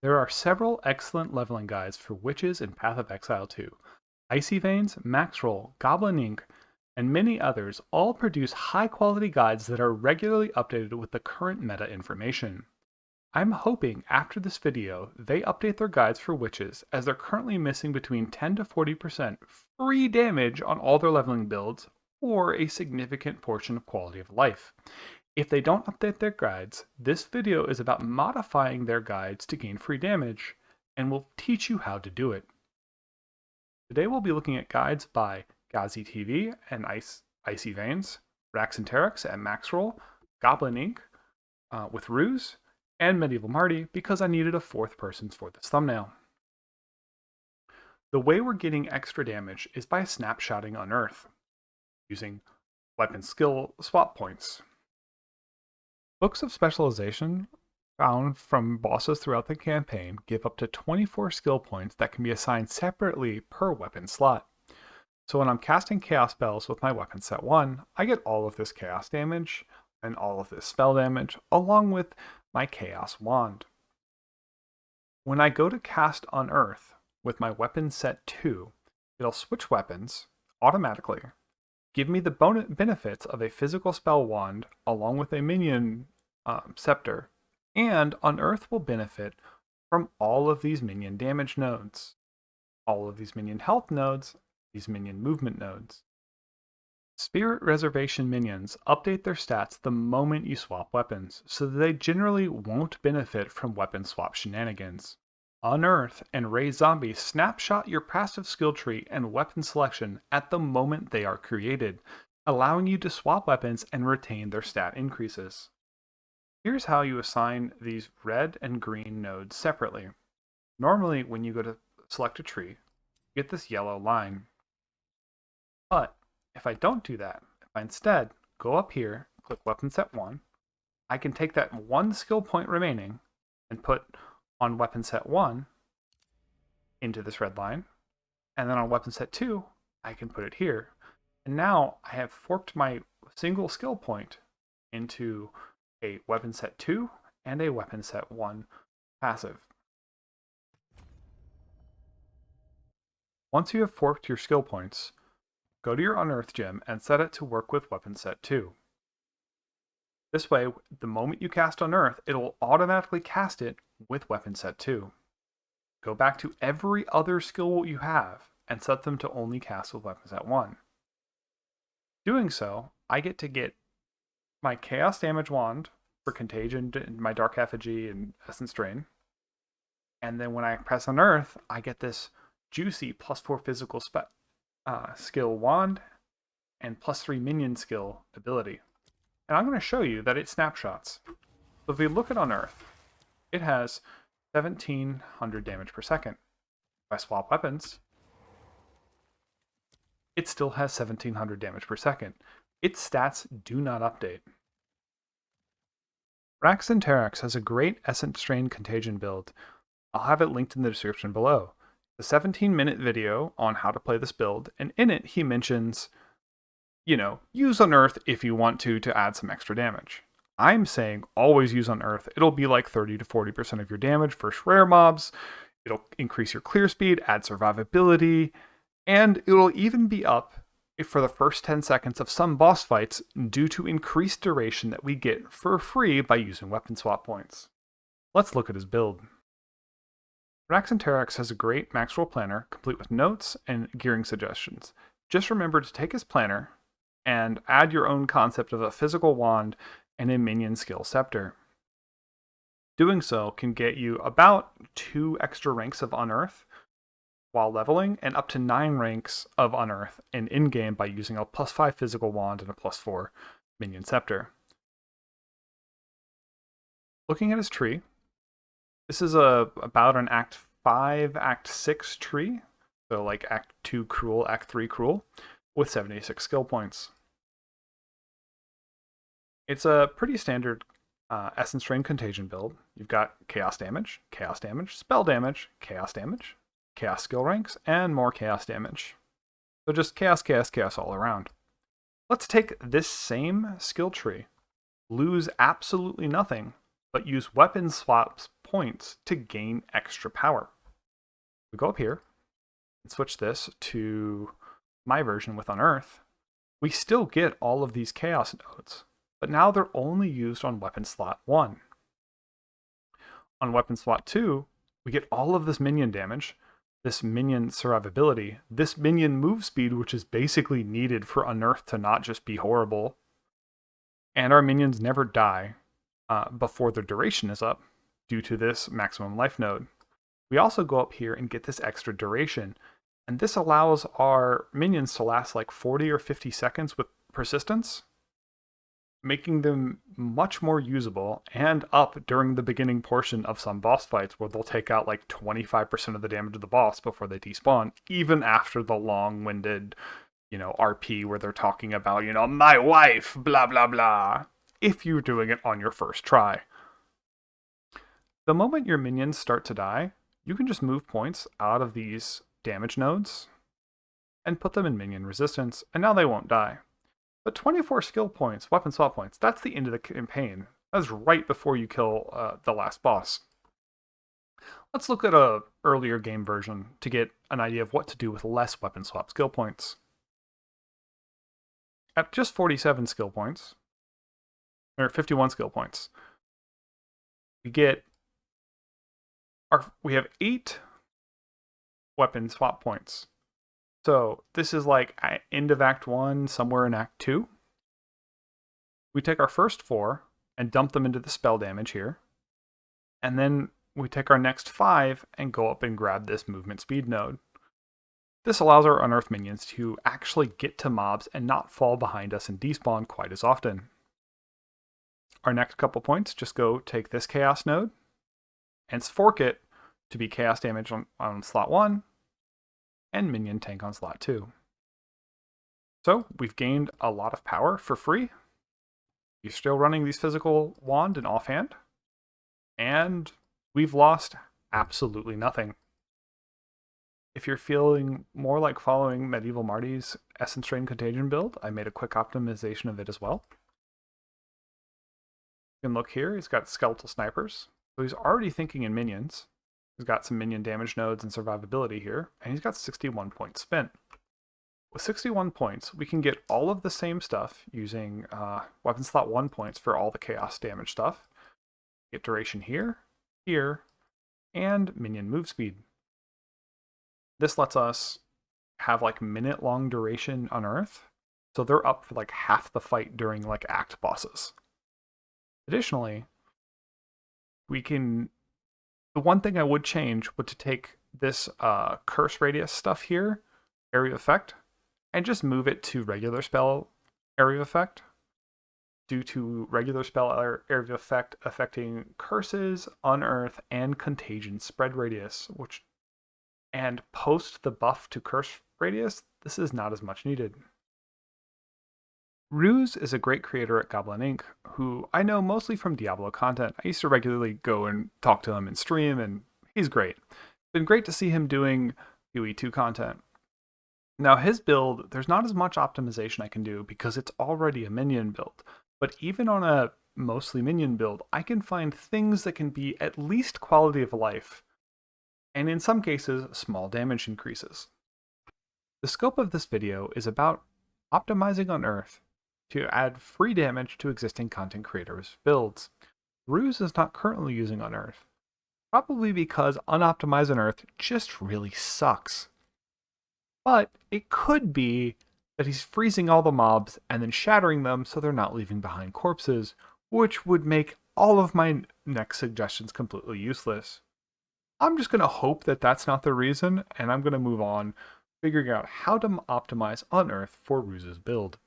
There are several excellent leveling guides for witches in Path of Exile 2. Icy Veins, Maxroll, Goblin-Inc., and many others all produce high-quality guides that are regularly updated with the current meta information. I'm hoping after this video they update their guides for witches, as they're currently missing between 10 to 40% free damage on all their leveling builds, or a significant portion of quality of life. If they don't update their guides, this video is about modifying their guides to gain free damage, and will teach you how to do it. Today we'll be looking at guides by GhazzyTV and Icy Veins, Raxxanterax and Maxroll, Goblin-Inc. With Ruse, and MedievalMarty because I needed a fourth person for this thumbnail. The way we're getting extra damage is by snapshotting Unearth, using weapon skill swap points. Books of specialization found from bosses throughout the campaign give up to 24 skill points that can be assigned separately per weapon slot. So when I'm casting chaos spells with my weapon set 1, I get all of this chaos damage and all of this spell damage along with my chaos wand. When I go to cast Unearth with my weapon set 2, it'll switch weapons automatically, give me the benefits of a physical spell wand along with a minion scepter, and Unearth will benefit from all of these minion damage nodes, all of these minion health nodes, these minion movement nodes. Spirit Reservation minions update their stats the moment you swap weapons, so that they generally won't benefit from weapon swap shenanigans. Unearth and Raise Zombies snapshot your passive skill tree and weapon selection at the moment they are created, allowing you to swap weapons and retain their stat increases. Here's how you assign these red and green nodes separately. Normally, when you go to select a tree, you get this yellow line. But if I don't do that, if I instead go up here, click weapon set 1, I can take that one skill point remaining and put on weapon set 1 into this red line, and then on weapon set 2, I can put it here. And now I have forked my single skill point into a weapon set 2 and a weapon set 1 passive. Once you have forked your skill points, go to your Unearth gem and set it to work with weapon set 2. This way, the moment you cast Unearth, it will automatically cast it with weapon set 2. Go back to every other skill you have and set them to only cast with weapon set 1. Doing so, I get to get my Chaos Damage Wand for Contagion, my Dark Effigy, and Essence Drain. And then when I press Unearth, I get this juicy +4 physical skill wand and +3 minion skill ability. And I'm going to show you that it snapshots. So if we look at Unearth, it has 1700 damage per second. If I swap weapons, it still has 1700 damage per second. Its stats do not update. Raxxanterax has a great Essence Drain Contagion build. I'll have it linked in the description below. The 17-minute video on how to play this build, and in it he mentions, use Unearth if you want to add some extra damage. I'm saying always use Unearth. It'll be like 30 to 40% of your damage versus rare mobs. It'll increase your clear speed, add survivability, and it'll even be up for the first 10 seconds of some boss fights due to increased duration that we get for free by using weapon swap points. Let's look at his build. Raxxanterax has a great Maxroll planner, complete with notes and gearing suggestions. Just remember to take his planner and add your own concept of a physical wand and a minion skill scepter. Doing so can get you about 2 extra ranks of Unearth while leveling, and up to 9 ranks of Unearth in-game by using a +5 physical wand and a +4 minion scepter. Looking at his tree, this is about an Act 5, Act 6 tree, so like Act 2 Cruel, Act 3 Cruel, with 76 skill points. It's a pretty standard Essence Drain Contagion build. You've got Chaos Damage, Spell Damage, Chaos skill ranks, and more chaos damage. So just chaos all around. Let's take this same skill tree, lose absolutely nothing, but use weapon swaps points to gain extra power. We go up here and switch this to my version with Unearth. We still get all of these chaos nodes, but now they're only used on weapon slot 1. On weapon slot 2, we get all of this minion damage, this minion survivability, this minion move speed, which is basically needed for Unearth to not just be horrible, and our minions never die before their duration is up due to this maximum life node. We also go up here and get this extra duration, and this allows our minions to last like 40 or 50 seconds with persistence, making them much more usable and up during the beginning portion of some boss fights where they'll take out like 25% of the damage of the boss before they despawn, even after the long-winded, RP where they're talking about, my wife, blah, blah, blah, if you're doing it on your first try. The moment your minions start to die, you can just move points out of these damage nodes and put them in minion resistance, and now they won't die. But 24 skill points, weapon swap points, that's the end of the campaign. That's right before you kill the last boss. Let's look at an earlier game version to get an idea of what to do with less weapon swap skill points. At just 47 skill points, or 51 skill points, we have 8 weapon swap points. So this is like end of Act 1, somewhere in Act 2. We take our first 4 and dump them into the spell damage here. And then we take our next 5 and go up and grab this movement speed node. This allows our Unearth minions to actually get to mobs and not fall behind us and despawn quite as often. Our next couple points, just go take this Chaos node and fork it to be Chaos damage on slot 1 and minion tank on slot 2. So we've gained a lot of power for free. You're still running these physical wand and offhand, and we've lost absolutely nothing. If you're feeling more like following MedievalMarty's Essence Drain Contagion build, I made a quick optimization of it as well. You can look here, he's got skeletal snipers, so he's already thinking in minions. He's got some minion damage nodes and survivability here, and he's got 61 points spent. With 61 points, we can get all of the same stuff using weapon slot 1 points for all the chaos damage stuff. Get duration here, here, and minion move speed. This lets us have like minute-long duration on Earth, so they're up for like half the fight during like act bosses. Additionally, the one thing I would change would to take this curse radius stuff here, area effect, and just move it to regular spell area effect. Due to regular spell area effect affecting curses, unearth, and contagion spread radius, and post the buff to curse radius, this is not as much needed. Ruse is a great creator at Goblin-Inc, who I know mostly from Diablo content. I used to regularly go and talk to him in stream, and he's great. It's been great to see him doing UE2 content. Now his build, there's not as much optimization I can do because it's already a minion build. But even on a mostly minion build, I can find things that can be at least quality of life, and in some cases, small damage increases. The scope of this video is about optimizing Unearth to add free damage to existing content creators' builds. Ruse is not currently using Unearth, probably because unoptimized Unearth just really sucks. But it could be that he's freezing all the mobs and then shattering them so they're not leaving behind corpses, which would make all of my next suggestions completely useless. I'm just going to hope that that's not the reason, and I'm going to move on, figuring out how to optimize Unearth for Ruse's build.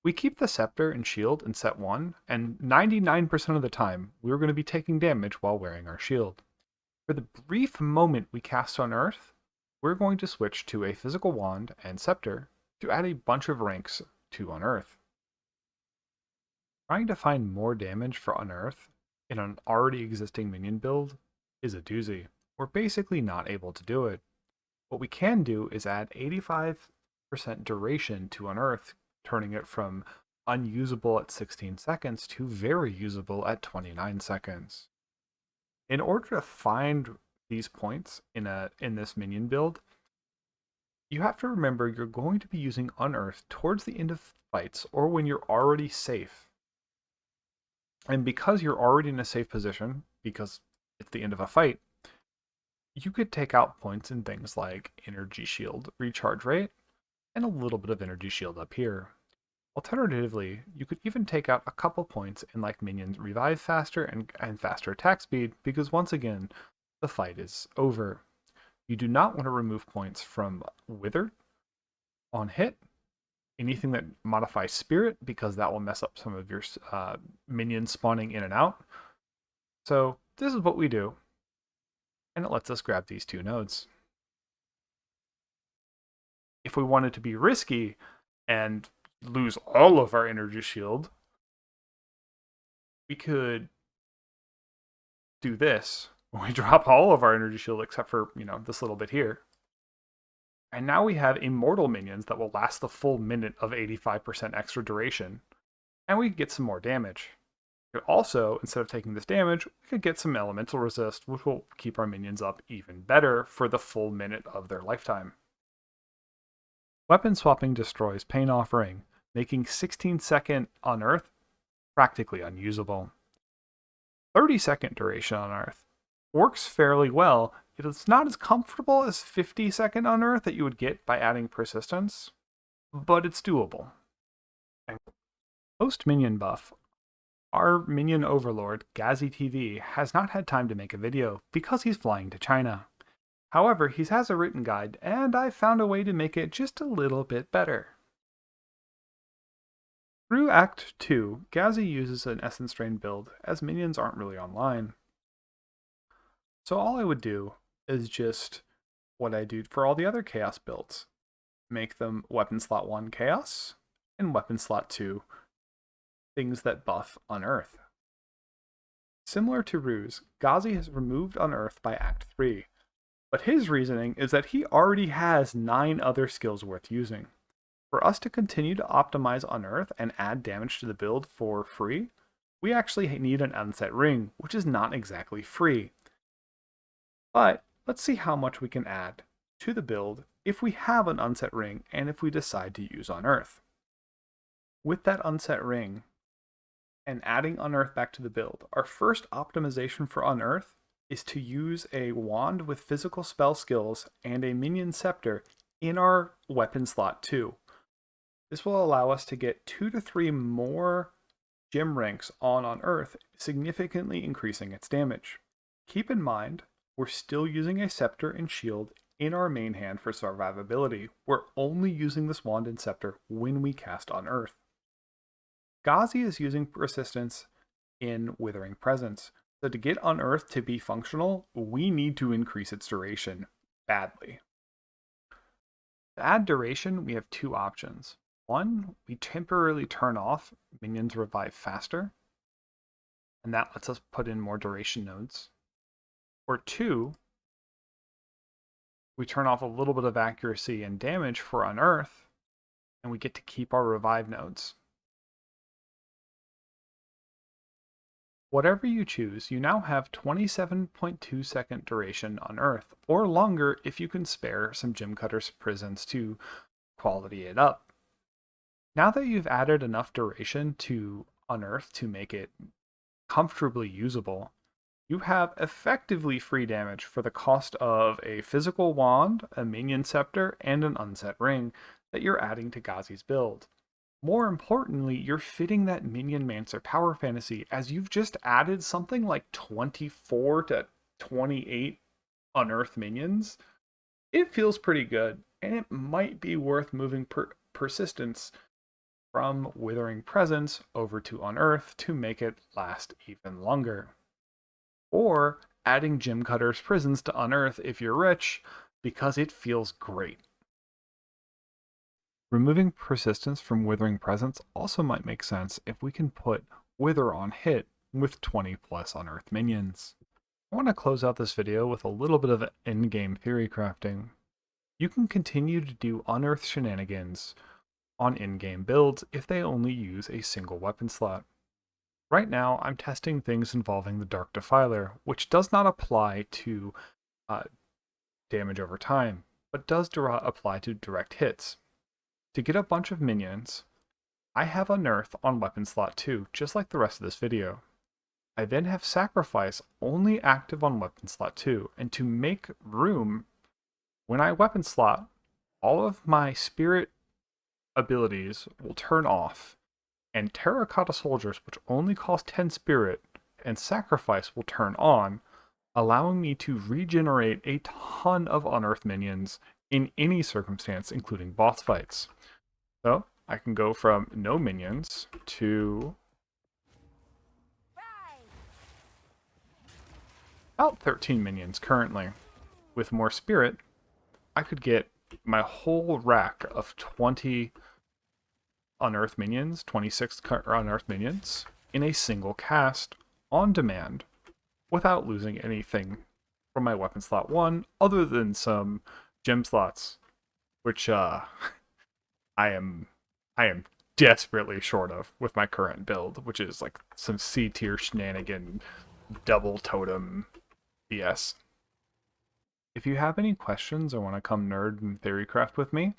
We keep the Scepter and Shield in set 1, and 99% of the time, we're going to be taking damage while wearing our shield. For the brief moment we cast Unearth, we're going to switch to a Physical Wand and Scepter to add a bunch of ranks to Unearth. Trying to find more damage for Unearth in an already existing minion build is a doozy. We're basically not able to do it. What we can do is add 85% duration to Unearth, turning it from unusable at 16 seconds to very usable at 29 seconds. In order to find these points in this minion build, you have to remember you're going to be using Unearth towards the end of fights or when you're already safe. And because you're already in a safe position, because it's the end of a fight, you could take out points in things like energy shield recharge rate and a little bit of energy shield up here. Alternatively, you could even take out a couple points in like minions revive faster and faster attack speed, because once again, the fight is over. You do not want to remove points from Withered on hit, anything that modifies Spirit, because that will mess up some of your minions spawning in and out. So this is what we do, and it lets us grab these two nodes. If we wanted to be risky and lose all of our energy shield, we could do this. We drop all of our energy shield except for, this little bit here. And now we have immortal minions that will last the full minute of 85% extra duration. And we get some more damage. We could also, instead of taking this damage, we could get some elemental resist, which will keep our minions up even better for the full minute of their lifetime. Weapon swapping destroys Pain Offering, making 16-second Unearth practically unusable. 30-second duration Unearth works fairly well. It is not as comfortable as 50-second Unearth that you would get by adding persistence, but it's doable. Post-minion buff, our minion overlord, GhazzyTV, has not had time to make a video because he's flying to China. However, he has a written guide, and I found a way to make it just a little bit better. Through Act 2, Ghazzy uses an Essence Drain build, as minions aren't really online. So all I would do is just what I do for all the other Chaos builds. Make them Weapon Slot 1 Chaos, and Weapon Slot 2 things that buff Unearth. Similar to Ruse, Ghazzy has removed Unearth by Act 3, but his reasoning is that he already has 9 other skills worth using. For us to continue to optimize Unearth and add damage to the build for free, we actually need an Unset Ring, which is not exactly free. But let's see how much we can add to the build if we have an Unset Ring and if we decide to use Unearth. With that Unset Ring and adding Unearth back to the build, our first optimization for Unearth is to use a wand with physical spell skills and a minion scepter in our weapon slot 2. This will allow us to get 2 to 3 more gem ranks on Unearth, significantly increasing its damage. Keep in mind, we're still using a scepter and shield in our main hand for survivability. We're only using this wand and scepter when we cast Unearth. Ghazzy is using persistence in Withering Presence. So to get Unearth to be functional, we need to increase its duration badly. To add duration, we have 2 options. One, we temporarily turn off minions revive faster, and that lets us put in more duration nodes. Or 2, we turn off a little bit of accuracy and damage for Unearth, and we get to keep our revive nodes. Whatever you choose, you now have 27.2 second duration Unearth, or longer if you can spare some Gem Cutter's Prisons to quality it up. Now that you've added enough duration to Unearth to make it comfortably usable, you have effectively free damage for the cost of a physical wand, a minion scepter, and an Unset Ring that you're adding to Ghazzy's build. More importantly, you're fitting that Minion Mancer power fantasy, as you've just added something like 24 to 28 Unearth minions. It feels pretty good, and it might be worth moving persistence from Withering Presence over to Unearth to make it last even longer. Or adding Gem Cutter's Prisons to Unearth if you're rich, because it feels great. Removing persistence from Withering Presence also might make sense if we can put Wither on hit with 20 plus Unearth minions. I want to close out this video with a little bit of in-game theory crafting. You can continue to do Unearth shenanigans on in-game builds if they only use a single weapon slot. Right now, I'm testing things involving the Dark Defiler, which does not apply to uh, damage over time, but does apply to direct hits. To get a bunch of minions, I have Unearth on weapon slot 2, just like the rest of this video. I then have Sacrifice only active on weapon slot 2, and to make room, when I weapon slot, all of my spirit abilities will turn off, and Terracotta Soldiers, which only cost 10 spirit, and Sacrifice will turn on, allowing me to regenerate a ton of Unearth minions in any circumstance, including boss fights. So I can go from no minions to about 13 minions currently. With more spirit, I could get my whole rack of 20 Unearth minions, 26 Unearth minions, in a single cast on demand without losing anything from my weapon slot 1 other than some gem slots, which I am desperately short of with my current build, which is like some C tier shenanigan double totem BS. If you have any questions or want to come nerd and theorycraft with me,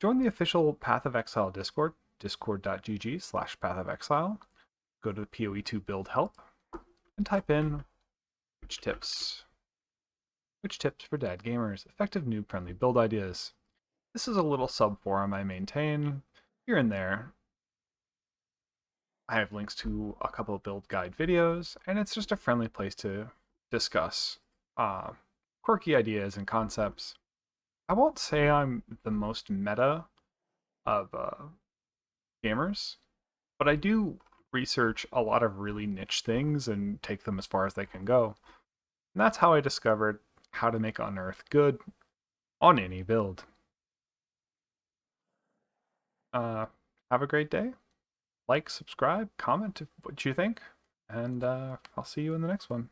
join the official Path of Exile Discord, discord.gg/Path of Exile. Go to the PoE2 build help and type in which tips for dad gamers, effective noob friendly build ideas. This is a little sub forum I maintain here and there. I have links to a couple of build guide videos, and it's just a friendly place to discuss quirky ideas and concepts. I won't say I'm the most meta of gamers, but I do research a lot of really niche things and take them as far as they can go. And that's how I discovered how to make Unearth good on any build. Have a great day. Like, subscribe, comment what you think, and I'll see you in the next one.